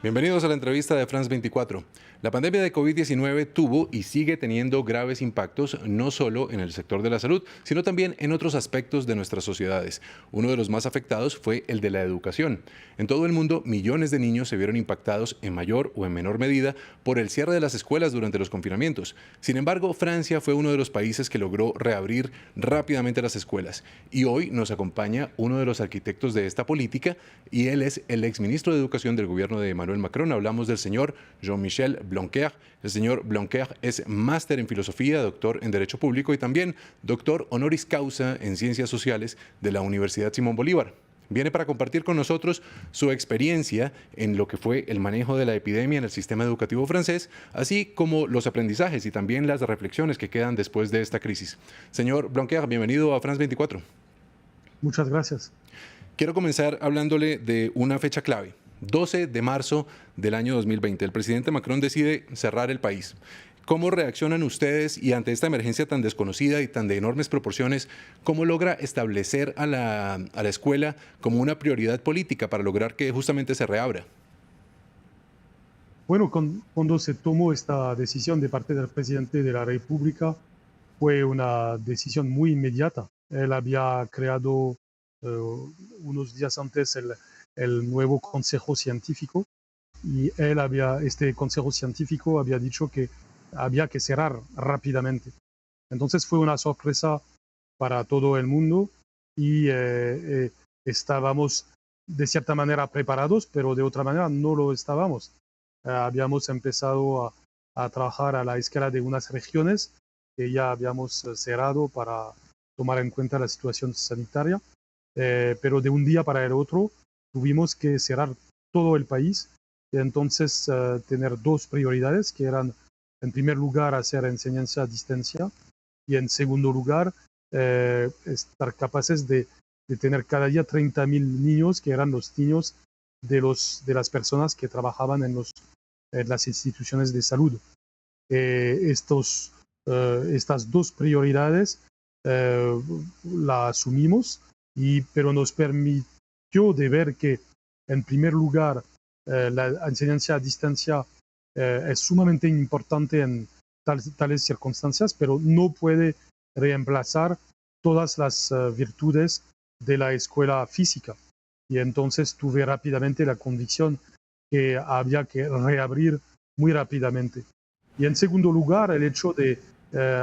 Bienvenidos a la entrevista de France 24. La pandemia de COVID-19 tuvo y sigue teniendo graves impactos no solo en el sector de la salud, sino también en otros aspectos de nuestras sociedades. Uno de los más afectados fue el de la educación. En todo el mundo, millones de niños se vieron impactados en mayor o en menor medida por el cierre de las escuelas durante los confinamientos. Sin embargo, Francia fue uno de los países que logró reabrir rápidamente las escuelas. Y hoy nos acompaña uno de los arquitectos de esta política y él es el exministro de Educación del gobierno de Emmanuel Macron. Hablamos del señor Jean-Michel Blanquer. El señor Blanquer es máster en filosofía, doctor en Derecho Público y también doctor honoris causa en Ciencias Sociales de la Universidad Simón Bolívar. Viene para compartir con nosotros su experiencia en lo que fue el manejo de la epidemia en el sistema educativo francés, así como los aprendizajes y también las reflexiones que quedan después de esta crisis. Señor Blanquer, bienvenido a France 24. Muchas gracias. Quiero comenzar hablándole de una fecha clave. 12 de marzo del año 2020, el presidente Macron decide cerrar el país. ¿Cómo reaccionan ustedes y ante esta emergencia tan desconocida y tan de enormes proporciones, cómo logra establecer a la escuela como una prioridad política para lograr que justamente se reabra? Bueno, cuando se tomó esta decisión de parte del presidente de la República, fue una decisión muy inmediata. Él había creado unos días antes el nuevo Consejo Científico y este Consejo Científico había dicho que había que cerrar rápidamente. Entonces fue una sorpresa para todo el mundo y estábamos de cierta manera preparados, pero de otra manera no lo estábamos. Habíamos empezado a trabajar a la escala de unas regiones que ya habíamos cerrado para tomar en cuenta la situación sanitaria, pero de un día para el otro tuvimos que cerrar todo el país y entonces tener dos prioridades que eran, en primer lugar, hacer enseñanza a distancia y en segundo lugar, estar capaces de tener cada día 30.000 niños que eran los niños de las personas que trabajaban en las instituciones de salud. Estas dos prioridades las asumimos, pero nos permitió de ver que, en primer lugar, la enseñanza a distancia es sumamente importante en tales circunstancias, pero no puede reemplazar todas las virtudes de la escuela física. Y entonces tuve rápidamente la convicción que había que reabrir muy rápidamente. Y en segundo lugar, el hecho de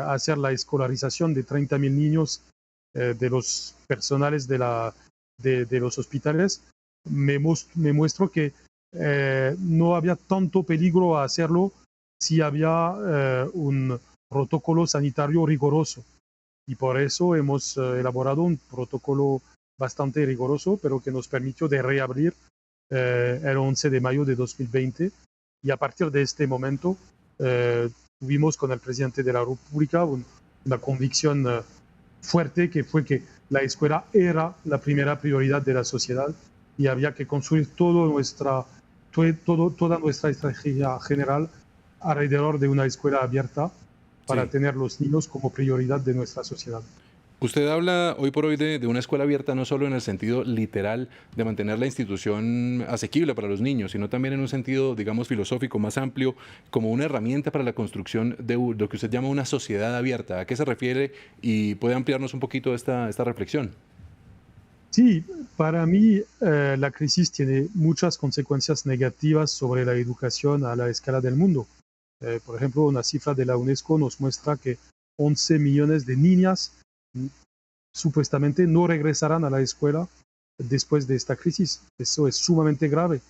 hacer la escolarización de 30.000 niños de los personales de los hospitales, me muestro que no había tanto peligro a hacerlo si había un protocolo sanitario riguroso. Y por eso hemos elaborado un protocolo bastante riguroso, pero que nos permitió de reabrir el 11 de mayo de 2020. Y a partir de este momento tuvimos con el presidente de la República una convicción fuerte, que fue que la escuela era la primera prioridad de la sociedad y había que construir toda nuestra estrategia general alrededor de una escuela abierta para Sí. tener los niños como prioridad de nuestra sociedad. Usted habla hoy por hoy de una escuela abierta no solo en el sentido literal de mantener la institución asequible para los niños, sino también en un sentido, digamos, filosófico más amplio, como una herramienta para la construcción de lo que usted llama una sociedad abierta. ¿A qué se refiere? Y puede ampliarnos un poquito esta reflexión. Sí, para mí la crisis tiene muchas consecuencias negativas sobre la educación a la escala del mundo. Por ejemplo, una cifra de la UNESCO nos muestra que 11 millones de niñas supuestamente no regresarán a la escuela después de esta crisis. Eso es sumamente grave.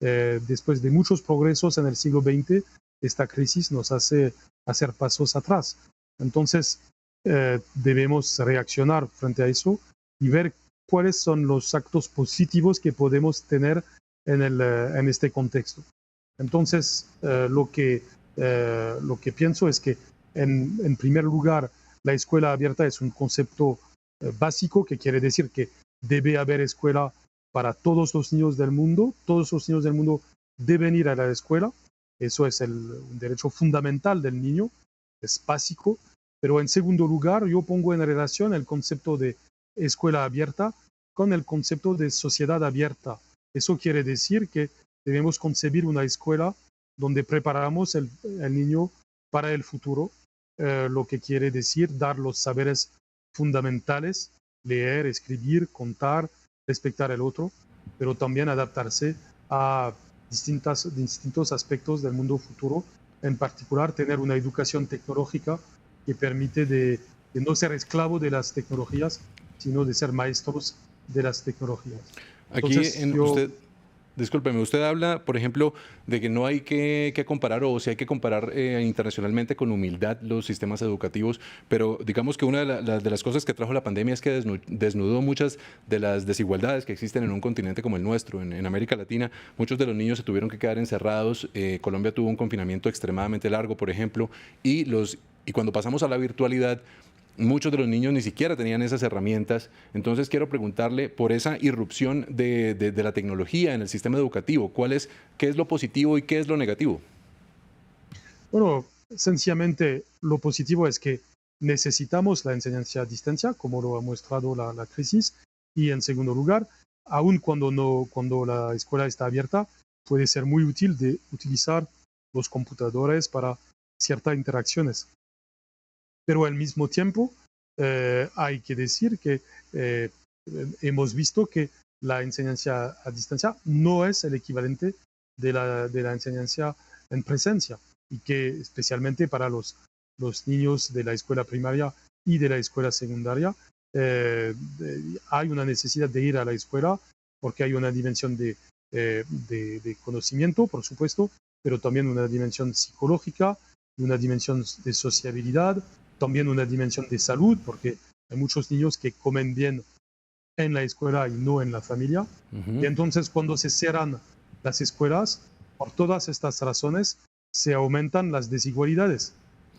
Después de muchos progresos en el siglo XX, esta crisis nos hace hacer pasos atrás. Entonces, debemos reaccionar frente a eso y ver cuáles son los actos positivos que podemos tener en este contexto. Entonces, lo que pienso es que, en primer lugar, la escuela abierta es un concepto básico, que quiere decir que debe haber escuela para todos los niños del mundo. Todos los niños del mundo deben ir a la escuela. Eso es un derecho fundamental del niño, es básico. Pero en segundo lugar, yo pongo en relación el concepto de escuela abierta con el concepto de sociedad abierta. Eso quiere decir que debemos concebir una escuela donde preparamos el niño para el futuro, lo que quiere decir dar los saberes fundamentales, leer, escribir, contar, respetar al otro, pero también adaptarse a distintos aspectos del mundo futuro, en particular tener una educación tecnológica que permite de no ser esclavo de las tecnologías, sino de ser maestros de las tecnologías. Aquí discúlpeme, usted habla, por ejemplo, de que no hay que comparar, o si hay que comparar internacionalmente con humildad los sistemas educativos, pero digamos que una de las cosas que trajo la pandemia es que desnudó muchas de las desigualdades que existen en un continente como el nuestro. En América Latina, muchos de los niños se tuvieron que quedar encerrados. Colombia tuvo un confinamiento extremadamente largo, por ejemplo, y cuando pasamos a la virtualidad, muchos de los niños ni siquiera tenían esas herramientas. Entonces quiero preguntarle por esa irrupción de la tecnología en el sistema educativo. ¿Qué es lo positivo y qué es lo negativo? Bueno, sencillamente lo positivo es que necesitamos la enseñanza a distancia, como lo ha mostrado la crisis, y en segundo lugar, aun cuando la escuela está abierta, puede ser muy útil de utilizar los computadores para ciertas interacciones. Pero al mismo tiempo, hay que decir que hemos visto que la enseñanza a distancia no es el equivalente de la enseñanza en presencia, y que especialmente para los niños de la escuela primaria y de la escuela secundaria, hay una necesidad de ir a la escuela porque hay una dimensión de conocimiento, por supuesto, pero también una dimensión psicológica, una dimensión de sociabilidad, también una dimensión de salud, porque hay muchos niños que comen bien en la escuela y no en la familia. Y entonces cuando se cierran las escuelas, por todas estas razones, se aumentan las desigualdades.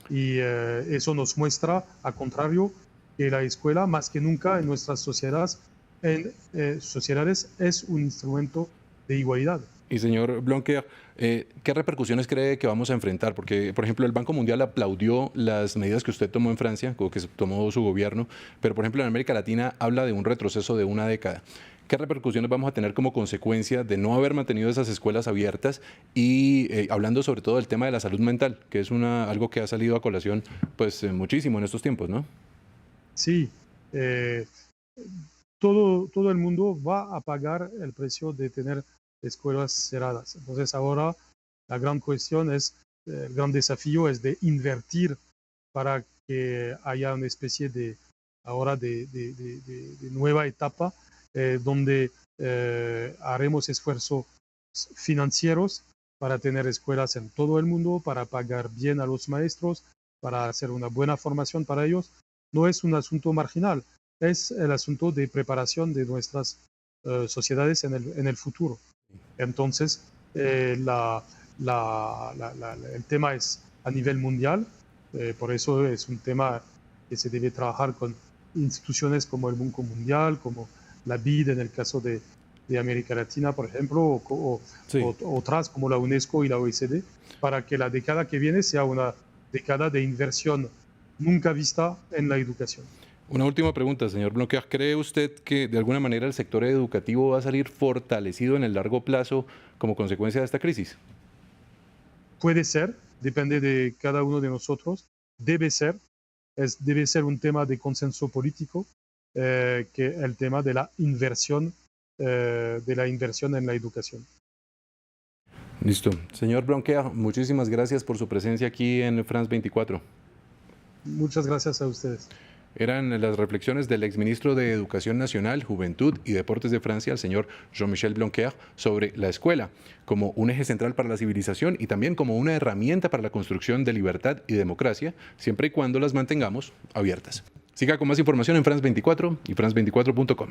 Y eso nos muestra, al contrario, que la escuela, más que nunca en nuestras sociedades, es un instrumento de igualdad. Y señor Blanquer, ¿qué repercusiones cree que vamos a enfrentar? Porque, por ejemplo, el Banco Mundial aplaudió las medidas que usted tomó en Francia, o que tomó su gobierno, pero, por ejemplo, en América Latina habla de un retroceso de una década. ¿Qué repercusiones vamos a tener como consecuencia de no haber mantenido esas escuelas abiertas? Y hablando sobre todo del tema de la salud mental, que es algo que ha salido a colación pues, muchísimo en estos tiempos, ¿no? Sí, todo el mundo va a pagar el precio de tener escuelas cerradas. Entonces ahora la gran cuestión el gran desafío es de invertir para que haya una especie de nueva etapa donde haremos esfuerzos financieros para tener escuelas en todo el mundo, para pagar bien a los maestros, para hacer una buena formación para ellos. No es un asunto marginal, es el asunto de preparación de nuestras sociedades en el futuro. Entonces, el tema es a nivel mundial, por eso es un tema que se debe trabajar con instituciones como el Banco Mundial, como la BID en el caso de América Latina, por ejemplo, o otras como la UNESCO y la OECD, para que la década que viene sea una década de inversión nunca vista en la educación. Una última pregunta, señor Blanquer. ¿Cree usted que de alguna manera el sector educativo va a salir fortalecido en el largo plazo como consecuencia de esta crisis? Puede ser, depende de cada uno de nosotros. Debe ser un tema de consenso político, que el tema de la inversión en la educación. Listo. Señor Blanquer, muchísimas gracias por su presencia aquí en France 24. Muchas gracias a ustedes. Eran las reflexiones del exministro de Educación Nacional, Juventud y Deportes de Francia, el señor Jean-Michel Blanquer, sobre la escuela como un eje central para la civilización y también como una herramienta para la construcción de libertad y democracia, siempre y cuando las mantengamos abiertas. Siga con más información en France 24 y France24.com.